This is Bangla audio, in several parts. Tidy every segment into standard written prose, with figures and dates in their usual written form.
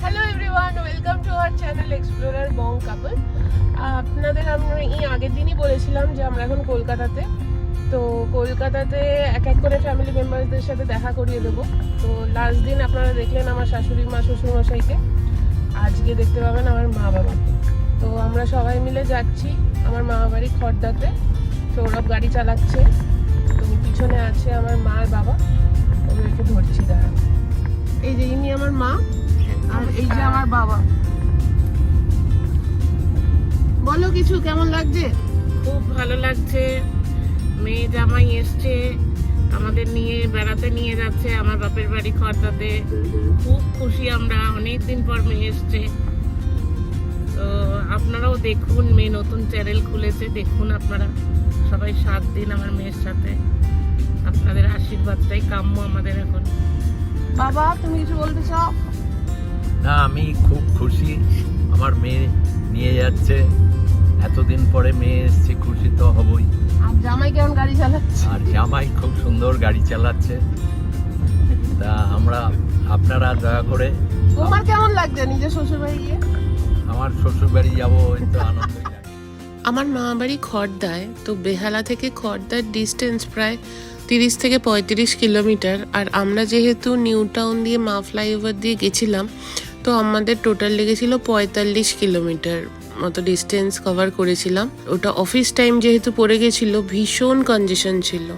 Hello everyone, welcome to our channel explorer Bong couple. আপনাদের আমরা এই আগের দিনই বলেছিলাম যে আমরা এখন কলকাতাতে। তো কলকাতাতে এক এক করে ফ্যামিলি মেম্বারসদের সাথে দেখা করিয়ে দেবো। তো লাস্ট দিন আপনারা দেখলেন আমার শাশুড়ি মা শ্বশুরমশাইকে, আজকে দেখতে পাবেন আমার মা বাবাকে। তো আমরা সবাই মিলে যাচ্ছি আমার মামা বাড়ি খড়দাতে। সৌরভ গাড়ি চালাচ্ছে, তো পিছনে আছে আমার মা আর বাবা, ওদেরকে ধরছি দাঁড়া। এই যে ইনি আমার মা আর এই যে আমার বাবা। বলো কিছু, কেমন লাগছে? খুব ভালো লাগছে। মেয়ে জামাই এসছে, আমাদের নিয়ে বেড়াতে নিয়ে যাচ্ছে আমার বাপের বাড়ি খড়দাতে। খুব খুশি আমরা, অনেকদিন পর মেয়ে এসছে। তো আপনারাও দেখুন, মেয়ে নতুন চ্যানেল খুলেছে, দেখুন আপনারা সবাই 7 দিন আমার মেয়ের সাথে। আপনাদের আশীর্বাদটাই কাম্য আমাদের এখন। বাবা তুমি কিছু বলতে চাও? না, আমি খুব খুশি, আমার মেয়ে নিয়ে যাচ্ছে। এতদিন পরে মেয়ে এসছে, খুশি তো হবই। আর জামাই কেমন গাড়ি চালাচ্ছে? আর জামাই খুব সুন্দর গাড়ি চালাচ্ছে। তা আপনারা দয়া করে। তোমার কেমন লাগছে নিজের শ্বশুর বাড়ি গিয়ে? আমার শ্বশুর বাড়ি যাবো, এই তো আনন্দই লাগে। আমার মামা বাড়ি খড়দায়। তো বেহালা থেকে খড়দার ডিস্টেন্স প্রায় 30 থেকে 35 কিলোমিটার। আর আমরা যেহেতু নিউ টাউন দিয়ে মা ফ্লাইওভার দিয়ে গেছিলাম, তো আমাদের টোটাল লেগেছিল 45 কিলোমিটার মতো ডিস্টেন্স কভার করেছিলাম। ওটা অফিস টাইম যেহেতু পড়ে গেছিল, ভীষণ কনজেশন ছিল।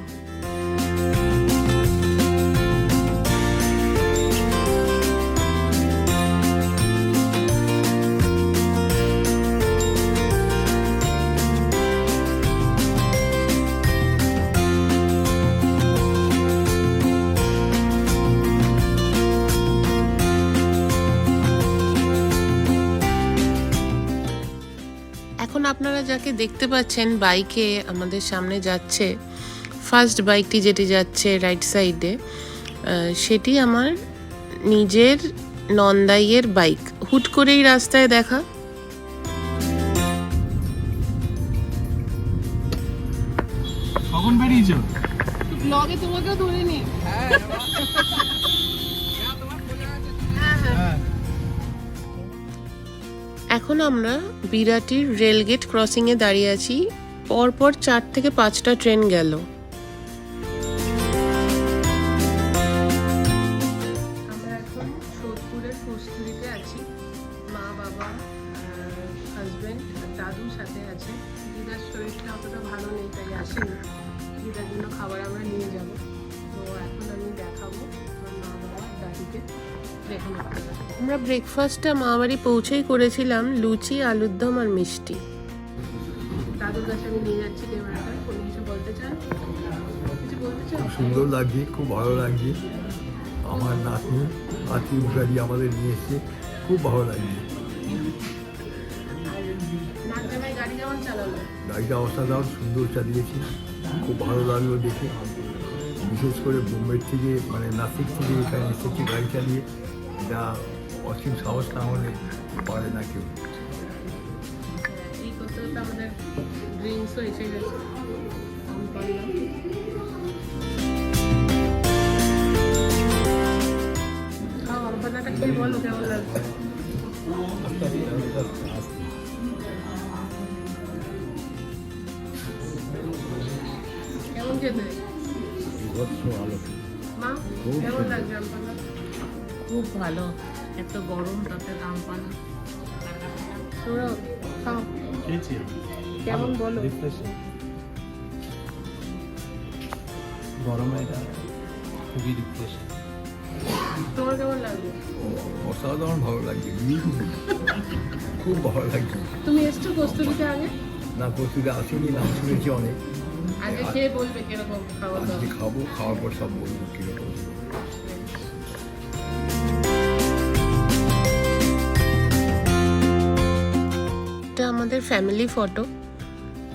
এখন আপনারা যাকে দেখতে পাচ্ছেন বাইকে আমাদের সামনে যাচ্ছে, ফার্স্ট বাইকটি যেটি যাচ্ছে রাইট সাইডে, সেটি আমার নিজের নন্দাইয়ের বাইক। হুট করেই রাস্তায় দেখা। কখন বেরিয়েছো? ব্লগে তোমাকেও ধরে নি। এখন আমরা বিরাটির রেলগেট ক্রসিংয়ে দাঁড়িয়ে আছি। পরপর 4 থেকে 5টা ট্রেন গেল। আমরা এখন সোদপুরের কস্তুরীতে আছি। মা বাবা হাজবেন্ড দাদুর সাথে আছে। দিদার শরীরটা অতটা ভালো নেই, তাই আসেনি। দিদার জন্য খাবার আমরা নিয়ে যাব। তো এখন আমি দেখাবো আমার মা বাবা দাদুকে। দেখুন আপনারা, আমরা ব্রেকফাস্টটা মা বাড়ি পৌঁছেই করেছিলাম লুচি, আলুর দম আর মিষ্টি। দাদুর কাছে আমি নিয়ে যাচ্ছি ক্যামেরাটা। কোনো কিছু বলতে চান? কিছু বলতে চান? খুব সুন্দর লাগছে, খুব ভালো লাগছে। আমার নাতনি আত্মীয় গাড়ি আমাদের নিয়ে এসছে, খুব ভালো লাগছে। নাচ জামাই গাড়ি কেমন চালালো? গাড়িটা অসাধারণ সুন্দর চালিয়েছি, খুব ভালো লাগলো দেখে। বিশেষ করে বোম্বের থেকে মানে নাসিক থেকে এখানে এসেছি গাড়ি চালিয়ে, যা অসীম সাহস না হলে পারে না কেউ। এই করতে করতে আমাদের ড্রিঙ্কসও এসে গেছে। আমি পারলাম। খাও, আমপান্নাটা খেয়ে বলো কেমন লাগছে। কেমন খেতে? মা কেমন লাগছে আমপান্না? খুব ভালো, এত গরম তাতে দাম পানা। সৌরভ খাও, খেয়েছি। কেমন বলো? গরমে এটা খুবই রিফ্রেশিং। তোমার কেমন লাগবে? অসাধারণ ভালো লাগছে, খুব ভালো লাগছে। তুমি এসছো কস্তুরীতে আগে? না, কচুরে আসেনি, নাম শুনেছি অনেক। আগে খেয়ে বলবে কিরকম খাওয়া দাওয়া। আজকে খাবো, খাওয়ার পর সব বলবো কীরকম। এটা আমাদের ফ্যামিলি ফটো,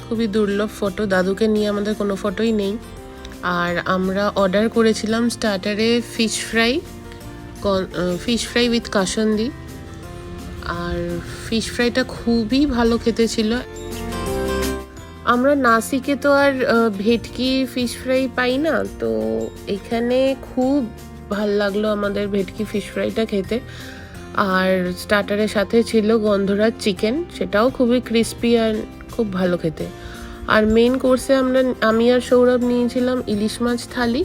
খুবই দুর্লভ ফটো। দাদুকে নিয়ে আমাদের কোনো ফটোই নেই। আর আমরা অর্ডার করেছিলাম স্টার্টারে ফিশ ফ্রাই উইথ কাসন্দি। আর ফিশ ফ্রাইটা খুবই ভালো খেতে ছিল। আমরা নাসিকে তো আর ভেটকি ফিশ ফ্রাই পাই না, তো এখানে খুব ভাল লাগলো আমাদের ভেটকি ফিশ ফ্রাইটা খেতে। আর স্টার্টারের সাথে ছিল গন্ধরাজ চিকেন, সেটাও খুবই ক্রিস্পি আর খুব ভালো খেতে। আর মেন কোর্সে আমি আর সৌরভ নিয়েছিলাম ইলিশ মাছ থালি,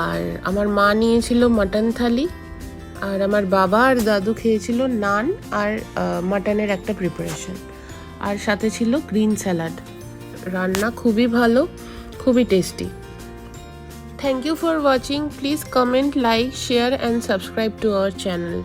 আর আমার মা নিয়েছিল মাটন থালি, আর আমার বাবা আর দাদু খেয়েছিল নান আর মাটনের একটা প্রিপারেশন, আর সাথে ছিল গ্রিন স্যালাড। রান্না খুবই ভালো, খুবই tasty. Thank you for watching. Please comment, like, share and subscribe to our channel.